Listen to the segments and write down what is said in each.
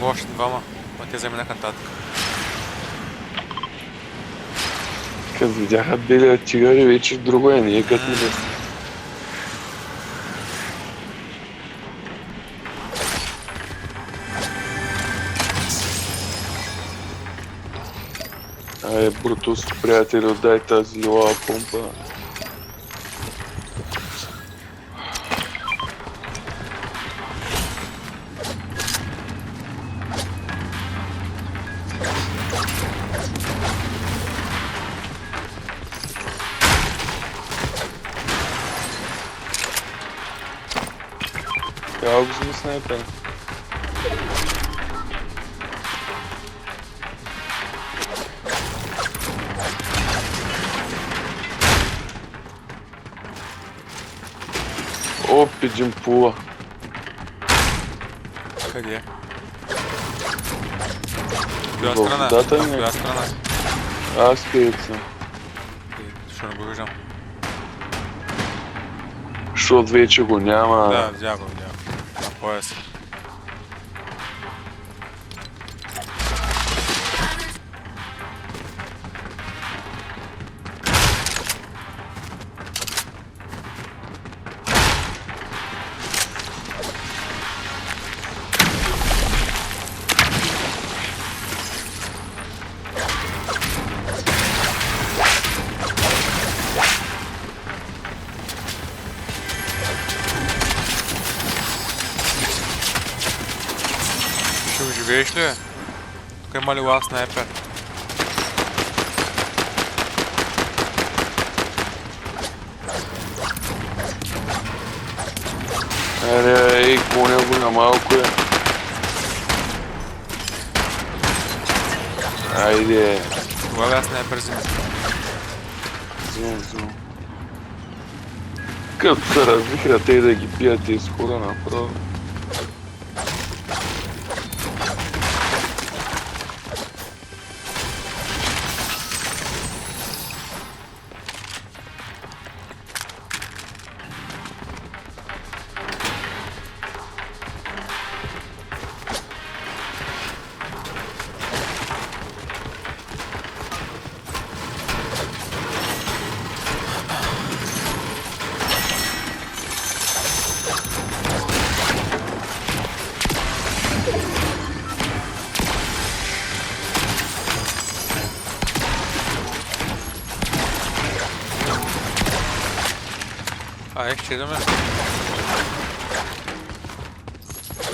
Още двама, а те заминаха нататък. Като видяха белия тигър и вече друго е, не е като ми да. Ай, Брутус, приятели, дай тази лилава помпа. Трябва го вземи снайпера. Оп, един пула. Къде? Коя Във страна? водата На ми е. коя страна? Аз където съм. Ще не го виждам. Защото вече го няма. Да, видя го. На пояса. Ще оживееш ли? Тук има ли лав снайпер? Ей, коня го на малко е. Айде. Това ли снайпер взима? Взимам. Като се развихря те да ги бият и скоро направо. Ай, ще идеме.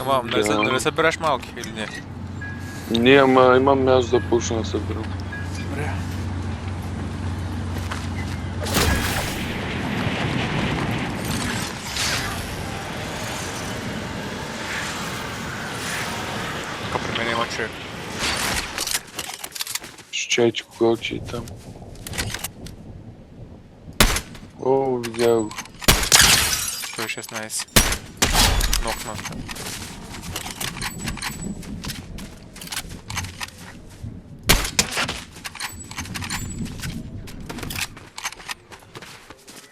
Ама, нали събираш малки или не? Не, ама имам място да почна да събирам. Добре. Тук при мен има човек. Ще чайче кога очи и там. О, видя го. 116. Нокна.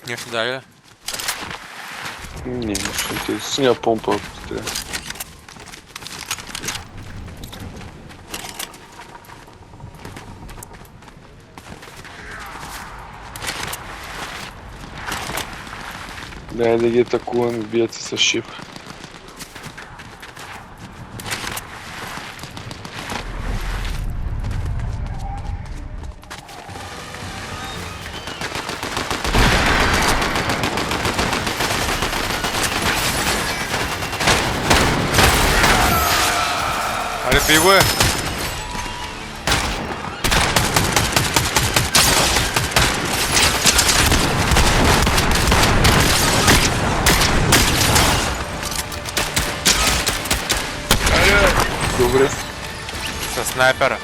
Нещо дай ли? Не, ще те синя помпа, ако трябва. Дай да ги атакувам и бият се с шип. Аре, бий го е! Добре. С снайпера.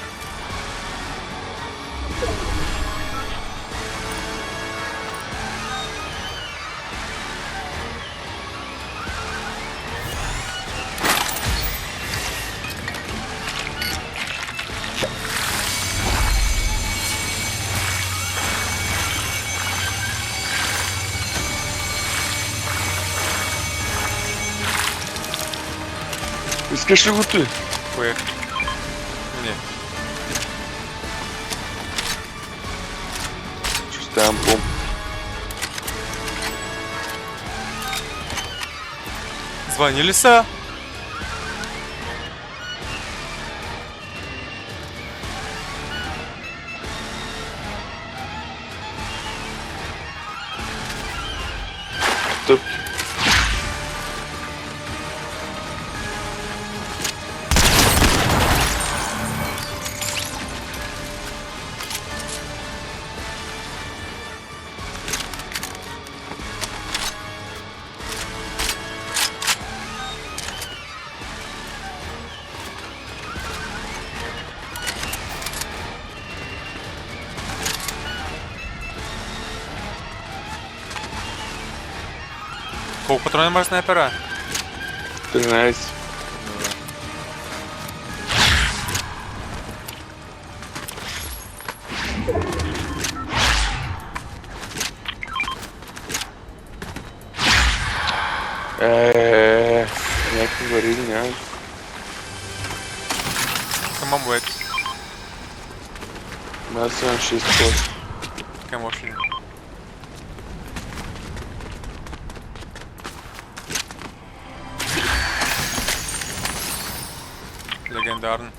Искаш ли го той? Кое? Не. Ще оставям помп. Звонили са? Стъпки. Колко патрони има снайпера? 13. Някакви варили нямаш. Имам уек. Аз имам 6 площ. Към още. Легендарно.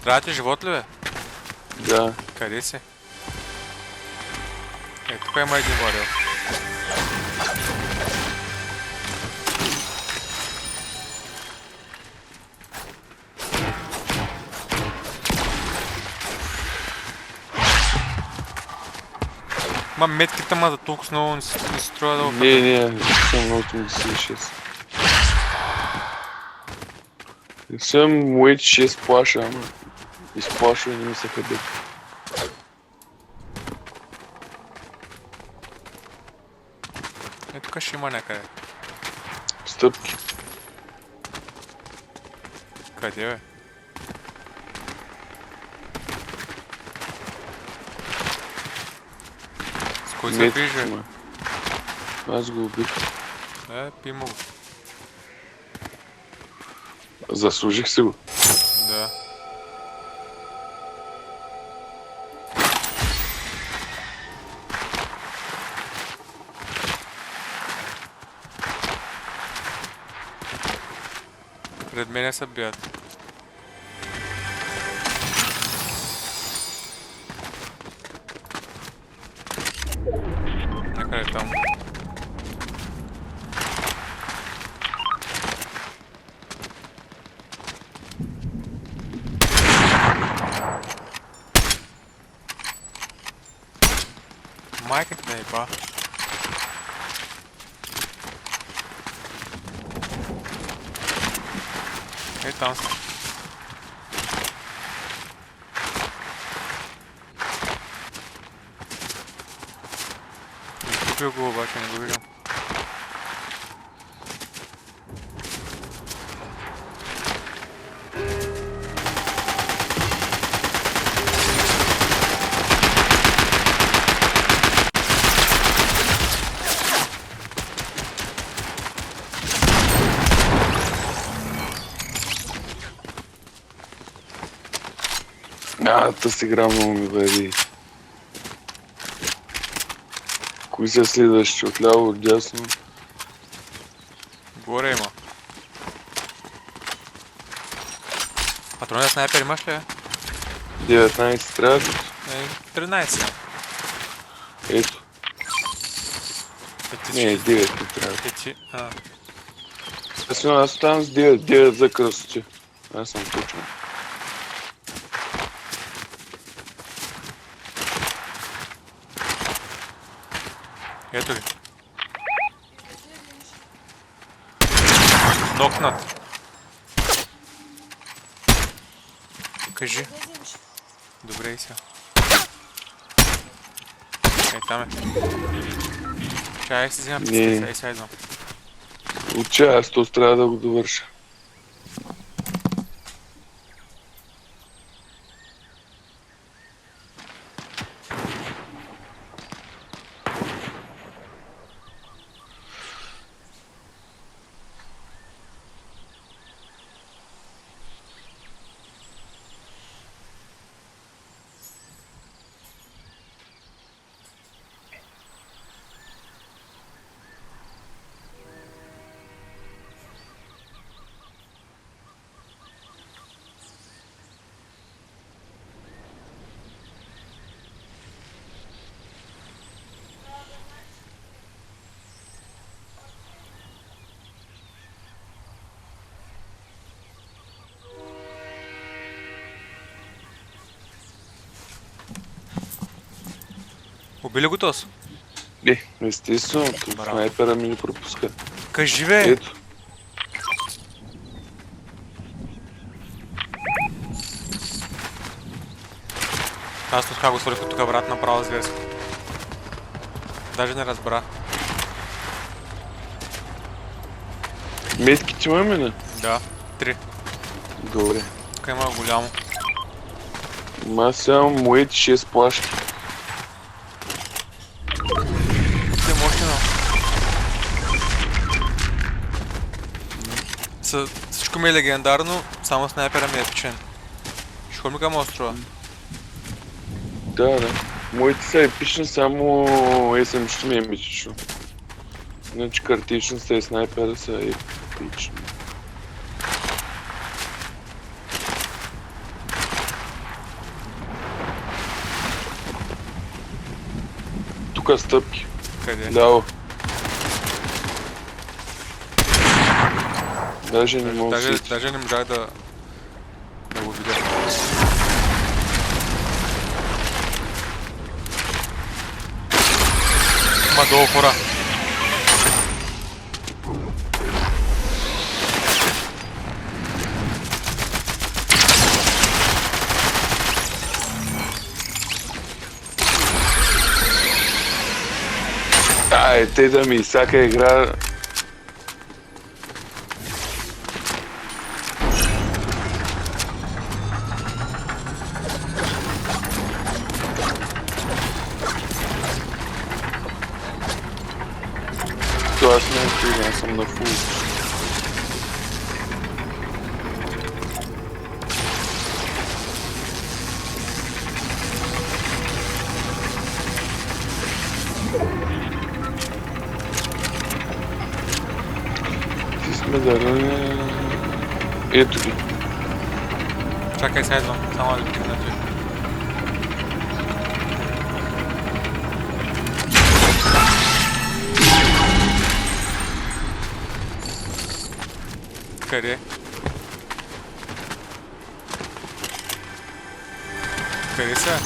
Трябва ти живот ли бе? Да. Къде си? Тук има един варил. Ма метките ма за толкова много не се струва да го Не, съм на 86. Съм уейт 6 плаша, ама изплашва и не ми се хаби. тук ще има някъде. Стъпки. Къде бе? С кой се Метки движи? има. Аз го убих. Пи му го. Заслужих си го. Да. Пред мене се бият. Някъде там. Майка ти да еба. Там са. Купил го обаче, не го виждам. Тази игра много ми вари. Кои се следващи? Отляво, отдясно? Горе има. Патрони за снайпер имаш ли бе? 19 трябва ли? 13. Ето. Не, 9 не трябва. Пети. Аз оставам с 9, 9 за кръстоти. Аз съм почвал. Ето ги. Нокнат. Кажи. Добре и сега. Там е. Чай, си взимам пистолета и сега идвам. Уча, аз то трябва да го довърша. Уби ли го този? Естествено, снайпера ми не пропуска. Кажи бе! Ето. Аз така го свалих от тук, брат, направо зверски. Даже не разбра. Метките имаме ли? Да, 3. Добре. Тук има голямо. Аз сега имам моите 6 плашки. Тук е мощно. Всичко ми е легендарно, само снайпера ми е епичен. Ще ходим към острова. Да. Моите са епични, само SMG ми е митично. Иначе картечницата и снайпера са епични. Тук стъпки. Къде? Ляво. Даже не мога да сети. Даже не можах да го видя. Има долу хора. Те да ми всяка игра. То аз не съм на фул. Ето ги. Чакай, сега идвам. Само да пикна той. Къде? Къде са?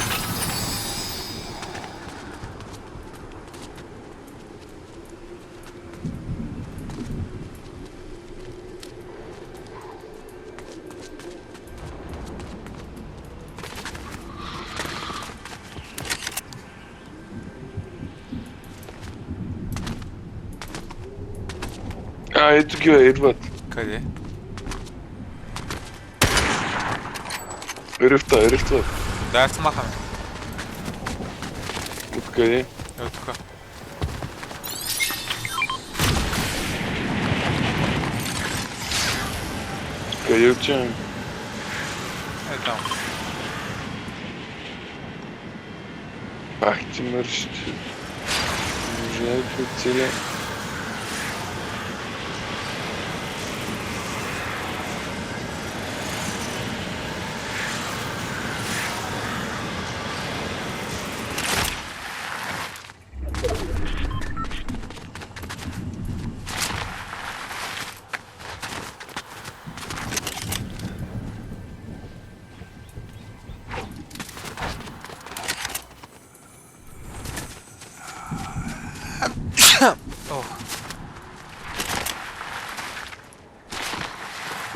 Ето ги идват. Къде? Рифтват. Да, се махаме. Откъде? Ето тука. Къде отиваме? Ето там. Ах ти мършите. Може да оцеля.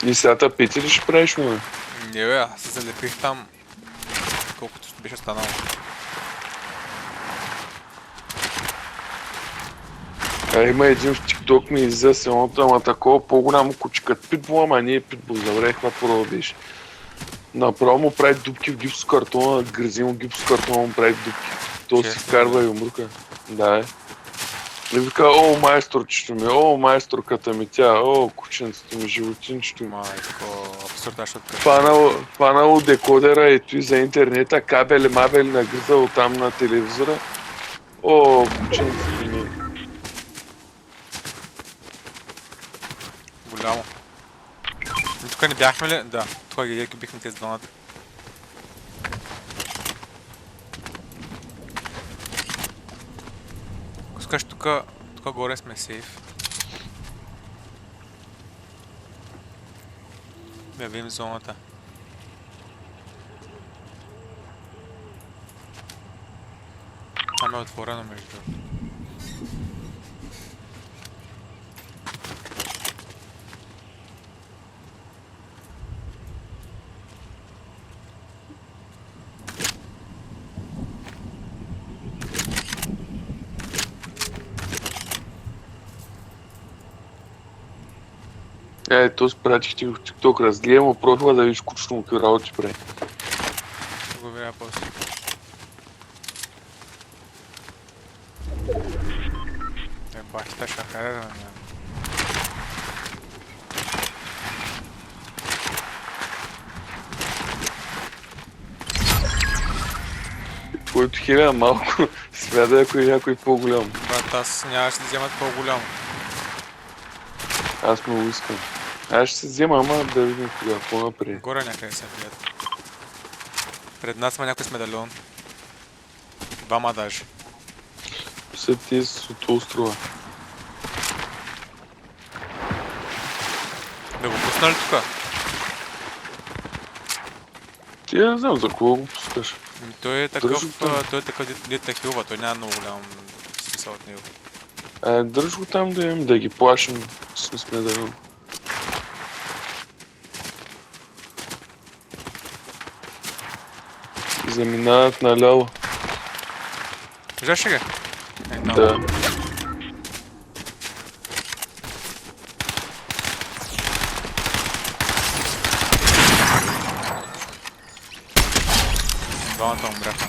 И сега тапети ли ще правиш, му? Не бе, аз се залепих там. Колкото беше станало. Има един в TikTok ми излезе селото, ама такова по-голямо куче, като питбул, ама не е питбул, забравих това какво да беше. Направо му прави дупки в гипсокартона, гръзи му гипсокартона, му прави дупки. То си вкарва и умрука. Да, е. И вика, о, майсторчето ми, о, майсторката ми, тя, о, кученцето ми, животинчето ми. Майко, абсурда ще откъде. Фанало декодера, ето и за интернета, кабели, мабели нагризал там на телевизора. О, кученцето ми. Голямо. Тук не бяхме ли? Да, тук ги бихме тези двамата. Ако искаш тук горе сме сейф. Да видим зоната. Там е отворено между другото. То спратих ти в TikTok, разгледам му профила да видиш кучето му какви работи прави. Ще го видя после. Бахта шахера, няма. Който хиля малко, смята ако е някой по-голям. Брат, аз нямаше да вземат по-голямо. Аз много искам. Аз ще се взема, ама да видим кога, по-напред. Горе някъде се бият. Пред нас има някой с медальон. Двама даже. След тези от острова. Да го пусна ли тука? Ти не знам за кого го пускаш. Той е такъв, Дръж го там. той е такъв дете хилва, той няма много голям смисъл от него. Държи го там да имам, да ги плашим, че сме да имам. Заминават наляво. Виждаш ли ги? Там. Да. Двамата умряха.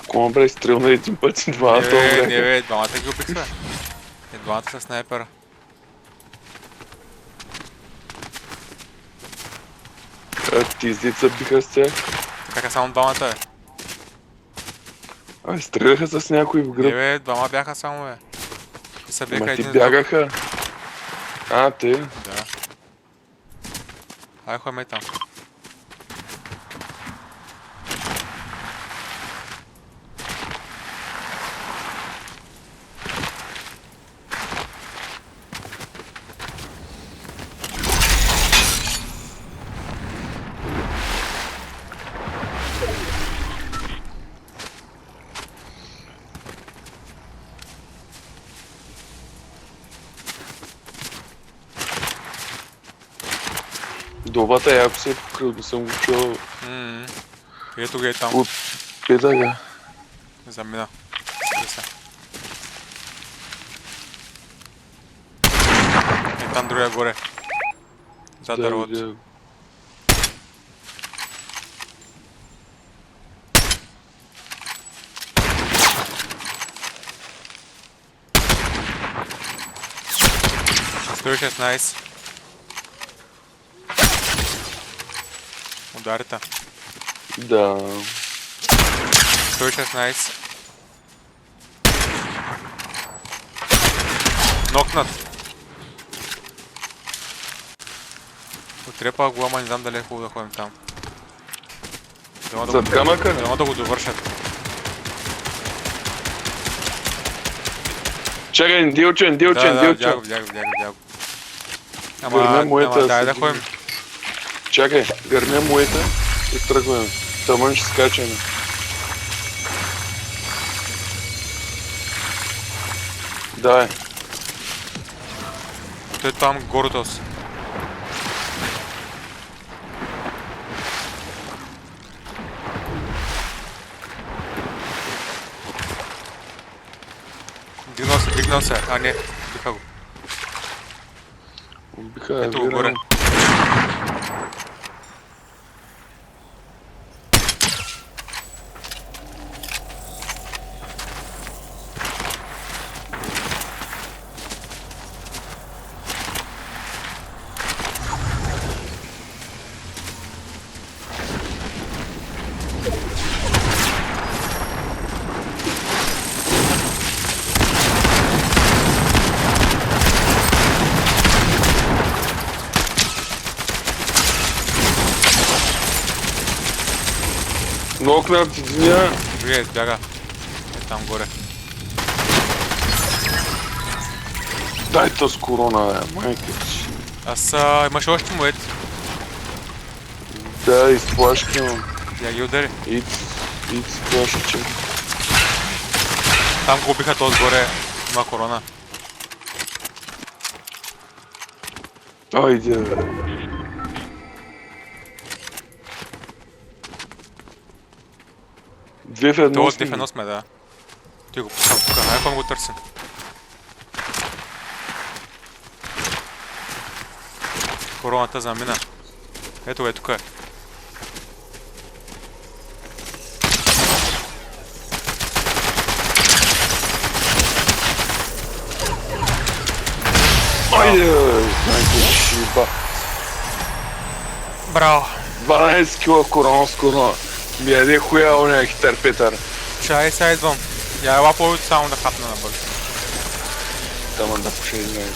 Кома бре, стрелна един път и двамата Не умреха. бе, двамата ги убих бе. И двамата са снайпера. Ти издица биха с тях. Бяха само двамата бе. Стреляха с някой в Не гръб. бе, двама бяха само бе. И се биха Ама ти един с друг. бягаха. Те. Да. Ай, ходим там. Довата яко се е покрил, да съм го чувал Ето ги е там. от петъга. Замина. Се. И там другия горе. Зад дървото. видя го. Стои 16. Ударите. Да. 116. Нокнат. Отрепа го, ама не знам дали е хубаво да ходим там. Зад камъка ли? Дано да го довършат. Чакай, индилчен. Видя го. Гърне моята Дай да седи. ходим. Чакай, гърне моята и тръгваме. Тамън ще скачаме. Дай. Той там гордост. Дигнал се. А не, биха го. Биха, Ето го горе. Нокнат единия. Другия избяга. Е там горе. Дай то с корона, бе, майка ти. Имаше още моет. Да, изплашки имам. Я ги удари. И изплашки. Там го убиха този горе. Има корона. Айде, бе. Две в Той едно от сме. дефено сме, да. Ти го пускам тук. Хайде го търсим. Короната замина. Ето го, тук е. Айде, бе. Майко шиба. Браво. 12 кила корона с корона. Ми яде хуя оня хитар Петър. Чай, сега идвам. Я ела по само да хапна на бързо. Тама да пуша, извинявай.